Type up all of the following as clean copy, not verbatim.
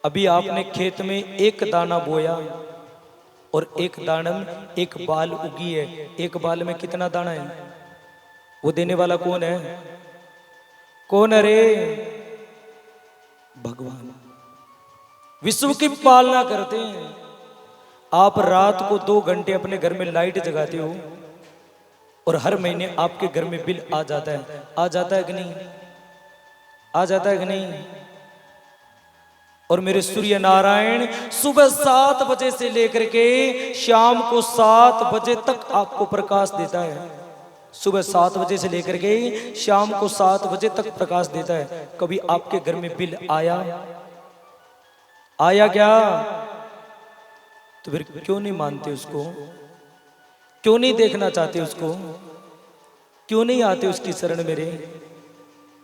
अभी आपने खेत में एक दाना बोया और एक दाने में एक बाल उगी है। एक बाल में कितना दाना है? वो देने वाला कौन है? कौन है रे? भगवान। विश्व की पालना करते हैं। आप रात को 2 घंटे अपने घर में लाइट जगाते हो और हर महीने आपके घर में बिल आ जाता है। आ जाता है कि नहीं? आ जाता है कि नहीं? और मेरे सूर्य नारायण सुबह 7 बजे से लेकर के शाम को 7 बजे तक आपको प्रकाश देता है। सुबह 7 बजे से लेकर के शाम को 7 बजे तक प्रकाश देता है। कभी आपके घर में बिल आया? आया क्या? तो फिर क्यों नहीं मानते उसको? क्यों नहीं देखना चाहते उसको? क्यों नहीं आते उसकी शरण मेरे?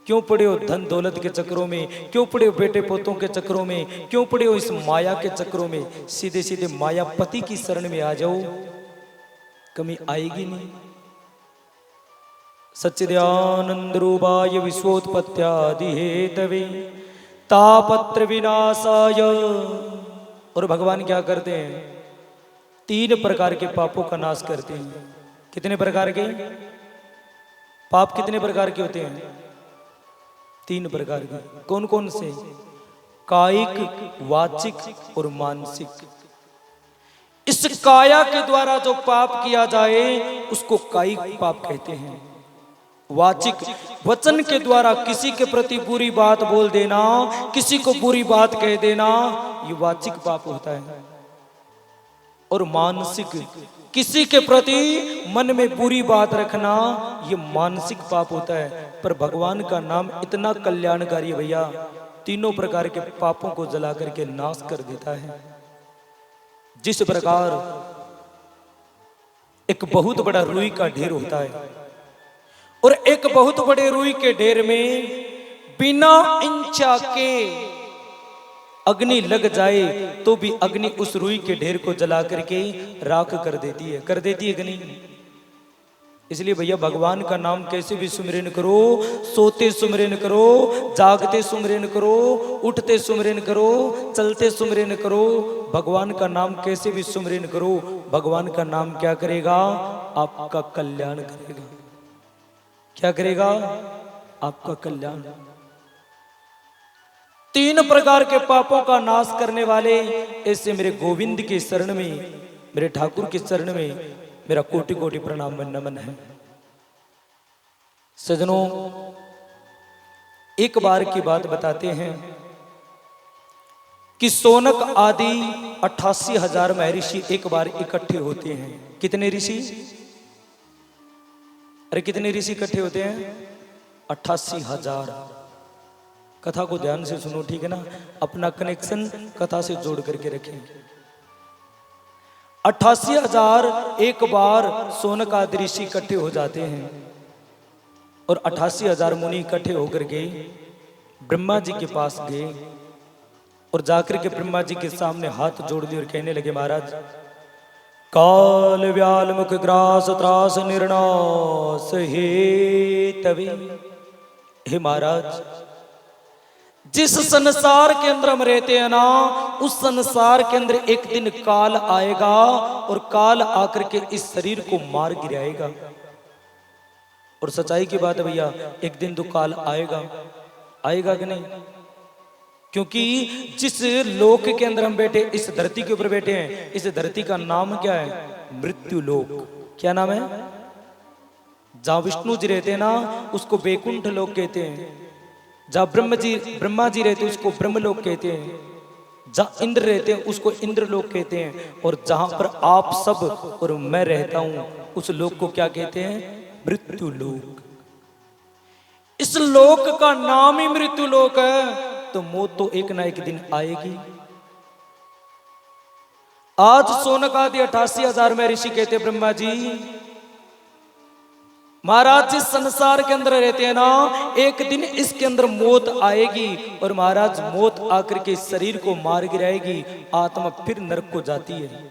क्यों पड़े हो धन दौलत के चक्रों में? क्यों पड़े हो बेटे पोतों के चक्रों में? क्यों पड़े हो इस माया के चक्रों में? सीधे सीधे मायापति की शरण में आ जाओ, कमी आएगी नहीं। सच्चिदानंद रूपाय विश्वोत्पत्त्यादि हेतवे तापत्र विनाशाय। और भगवान क्या करते हैं? 3 प्रकार के पापों का नाश करते हैं। कितने प्रकार के पाप? कितने प्रकार के होते हैं? 3 प्रकार के। कौन कौन से? कायिक, वाचिक और मानसिक। इस काया के द्वारा जो पाप किया जाए उसको कायिक पाप कहते हैं। वाचिक, वचन के द्वारा किसी के प्रति बुरी बात बोल देना, किसी को बुरी बात कह देना, ये वाचिक पाप होता है। और मानसिक, किसी के प्रति मन में बुरी बात रखना, ये मानसिक पाप होता है। पर भगवान का नाम इतना कल्याणकारी है भैया, तीनों प्रकार के पापों को जला करके नाश कर देता है। जिस प्रकार एक बहुत बड़ा रुई का ढेर होता है और एक बहुत बड़े रुई के ढेर में बिना इंचा के अग्नि लग जाए तो भी अग्नि उस रुई के ढेर को जला करके राख कर देती है। कर देती है कि नहीं? इसलिए भैया भगवान का नाम कैसे भी सुमिरन करो, सोते सुमिरन करो, जागते सुमिरन करो, उठते सुमिरन करो, चलते सुमिरन करो, भगवान का नाम कैसे भी सुमिरन करो, भगवान का नाम क्या करेगा? आपका कल्याण करेगा। क्या करेगा? आपका कल्याण। 3 प्रकार के पापों का नाश करने वाले ऐसे मेरे गोविंद के शरण में, मेरे ठाकुर के शरण में मेरा कोटि कोटि प्रणाम व नमन है। सजनों, एक बार की बात बताते हैं कि सोनक आदि 88,000 महर्षि एक बार इकट्ठे होते हैं। कितने ऋषि? अरे कितने ऋषि इकट्ठे होते हैं? 88,000। कथा को ध्यान से सुनो, ठीक है ना? अपना कनेक्शन कथा से जोड़ करके रखें। 88,000 एक बार सोनक आदि ऋषि इकट्ठे हो जाते हैं और 88,000 मुनि इकट्ठे होकर के ब्रह्मा जी के पास गए और जाकर के ब्रह्मा जी के सामने हाथ जोड़ दिए और कहने लगे, महाराज, काल व्याल मुख ग्रास त्रास निर्नाश हे तवे। हे महाराज, जिस संसार के अंदर हम रहते हैं ना, उस संसार के अंदर एक दिन काल आएगा और काल आकर के इस शरीर को मार गिराएगा। और सच्चाई की बात है भैया, एक दिन तो काल आएगा। आएगा कि नहीं? क्योंकि जिस लोक के अंदर हम बैठे, इस धरती के ऊपर बैठे हैं, इस धरती का नाम क्या है? मृत्यु लोक। क्या नाम है? जहां विष्णु जी रहते हैं ना, उसको वैकुंठ लोक कहते हैं। जहां ब्रह्मा जी रहते हैं उसको ब्रह्मलोक कहते हैं। जहां इंद्र रहते हैं उसको इंद्र लोक कहते हैं। और जहां पर आप सब और मैं रहता हूं उस लोक को क्या कहते हैं? मृत्यु लोक। इस लोक का नाम ही मृत्यु लोक है। तो मौत तो एक ना एक दिन आएगी। आज सोनक आदि 88,000 में ऋषि कहते ब्रह्मा जी, महाराज जिस संसार के अंदर रहते हैं ना, एक दिन इसके अंदर मौत आएगी और महाराज मौत आकर के शरीर को मार गिराएगी, आत्मा फिर नरक को जाती है।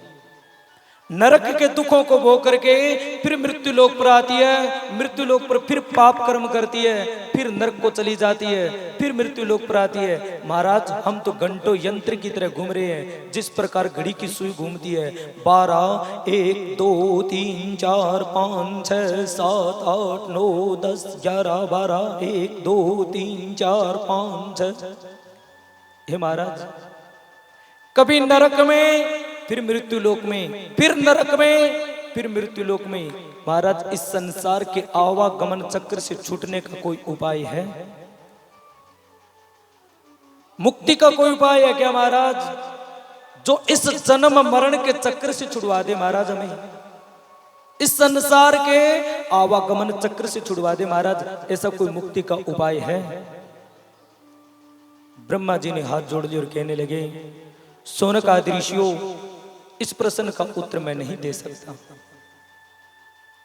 नरक के दुखों को भोग करके फिर मृत्यु लोक पर आती है, मृत्यु लोक पर फिर पाप कर्म करती है, फिर नरक को चली जाती है, फिर मृत्यु लोक पर आती है। महाराज हम तो घंटों यंत्र की तरह घूम रहे हैं, जिस प्रकार घड़ी की सुई घूमती है। 12 1 2 3 4 5 6 7 8 9 10 11 12 1 2 3 4 5 6। हे महाराज, कभी नरक में, फिर मृत्यु लोक में, फिर नरक में, फिर मृत्यु लोक में। महाराज इस संसार के आवागमन चक्र से छूटने का कोई उपाय है? मुक्ति का कोई उपाय है क्या महाराज, जो इस जन्म मरण के चक्र से छुड़वा दे महाराज हमें, इस संसार के आवागमन चक्र से छुड़वा दे महाराज? ऐसा कोई मुक्ति का उपाय है? ब्रह्मा जी ने हाथ जोड़ लिए और कहने लगे, शौनक आदि ऋषियों, इस प्रश्न का उत्तर मैं नहीं दे सकता।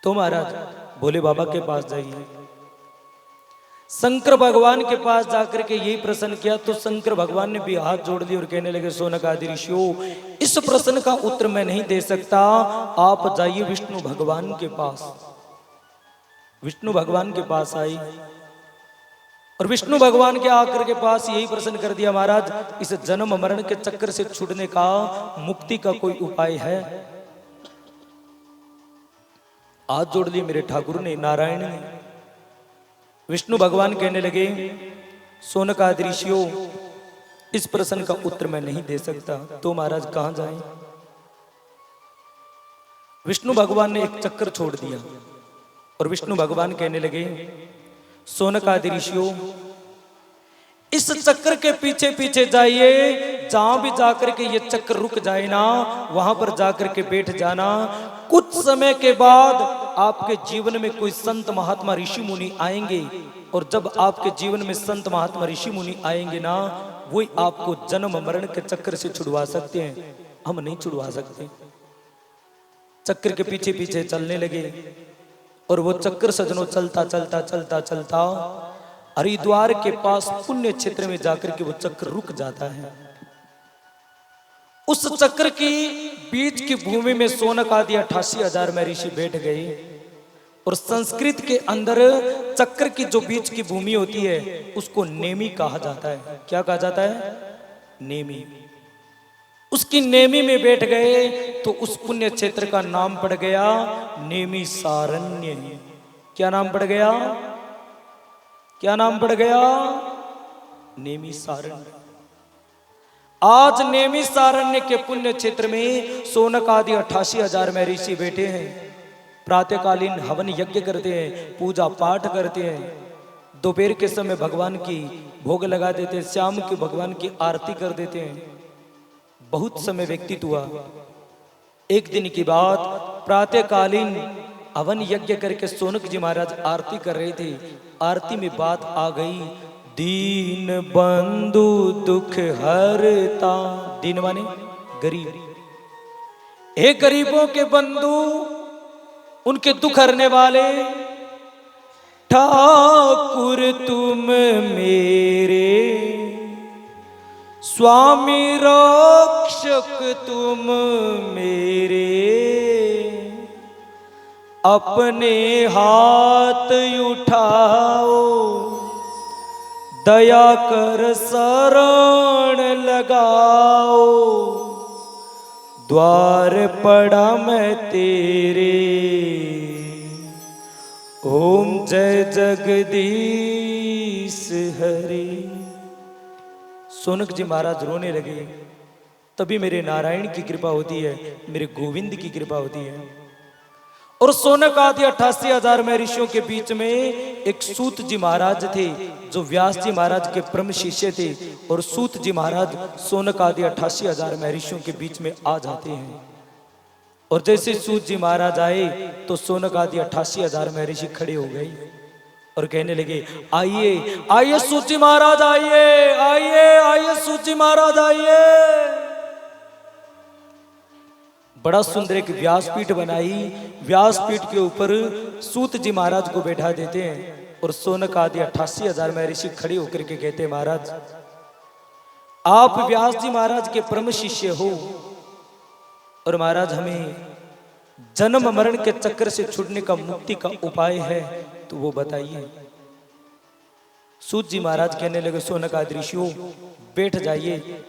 तो महाराज भोले बाबा के पास जाइए। शंकर भगवान के पास जाकर के यही प्रश्न किया तो शंकर भगवान ने भी हाथ जोड़ दिए और कहने लगे, शौनक आदि ऋषियों, इस प्रश्न का उत्तर मैं नहीं दे सकता, आप जाइए विष्णु भगवान के पास। विष्णु भगवान के पास आई और विष्णु भगवान के आकर के पास यही प्रश्न कर दिया, महाराज इस जन्म मरण के चक्कर से छूटने का, मुक्ति का कोई उपाय है? हाथ जोड़ लिए मेरे ठाकुर ने, नारायण ने। विष्णु भगवान कहने लगे, शौनक आदि ऋषियों, इस प्रश्न का उत्तर मैं नहीं दे सकता, तो महाराज कहां जाएं? विष्णु भगवान ने एक चक्कर छोड़ दिया और विष्णु भगवान कहने लगे, शौनक आदि ऋषियों, इस चक्र के पीछे पीछे जाइए, जहां भी जाकर के ये चक्र रुक जाए ना, वहां पर जाकर के बैठ जाना। कुछ समय के बाद आपके जीवन में कोई संत महात्मा ऋषि मुनि आएंगे, और जब आपके जीवन में संत महात्मा ऋषि मुनि आएंगे ना, वही आपको जन्म मरण के चक्र से छुड़वा सकते हैं, हम नहीं छुड़वा सकते। चक्र के पीछे पीछे चलने लगे और वो चक्र सजनों चलता चलता चलता चलता हरिद्वार के पास पुण्य क्षेत्र में जाकर के वो चक्र रुक जाता है। उस चक्र की बीच की भूमि में शौनक आदि 88,000 में ऋषि बैठ गए। और संस्कृत के अंदर चक्र की जो बीच की भूमि होती है उसको नेमी कहा जाता है। क्या कहा जाता है? नेमी। उसकी नेमी में बैठ गए तो उस पुण्य क्षेत्र का नाम पड़ गया नेमी सारण्य। क्या नाम पड़ गया? क्या नाम पड़ गया? नेमी सारण्य। आज नेमी सारण्य के पुण्य क्षेत्र में शौनक आदि 88,000 में ऋषि बैठे हैं। प्रातःकालीन हवन यज्ञ करते हैं, पूजा पाठ करते हैं। दोपहर के समय भगवान की भोग लगा देते हैं, शाम के भगवान की आरती कर देते हैं। बहुत समय व्यतीत हुआ। एक दिन की बात, प्रातःकालीन हवन यज्ञ करके शौनक जी महाराज आरती कर रहे थे। आरती में बात आ गई, दीन बंधु दुख हरता। दीन माने गरीब। हे गरीबों के बंधु, उनके दुख हरने वाले, ठाकुर तुम मेरे, स्वामी रक्षक तुम मेरे, अपने हाथ उठाओ, दया कर शरण लगाओ, द्वार पड़ा मैं तेरे, ओम जय जगदीश हरि। शौनक जी महाराज रोने लगे। तभी मेरे नारायण की कृपा होती है, मेरे गोविंद की कृपा होती है। और शौनक आदि 88,000 में ऋषियों के बीच में एक सूत जी महाराज थे जो व्यास जी महाराज के परम शिष्य थे। और सूत जी महाराज शौनक आदि 88,000 में ऋषियों के बीच में आ जाते हैं। और जैसे सूत जी महाराज आए तो शौनक आदि 88,000 में ऋषि खड़े हो गए और कहने लगे, आइए आइए सूत जी महाराज, आइए आइए आइए सूत जी महाराज आइए। बड़ा सुंदर एक व्यासपीठ बनाई। व्यासपीठ के ऊपर सूत जी महाराज को बैठा देते हैं और शौनक आदि 88,000 में ऋषि खड़े होकर के कहते हैं, महाराज आप व्यास जी महाराज के परम शिष्य हो और महाराज हमें जन्म मरण के चक्कर से छूटने का मुक्ति का उपाय है तो वो बताइए। सूत जी महाराज कहने लगे, सोनकादि ऋषियों बैठ जाइए।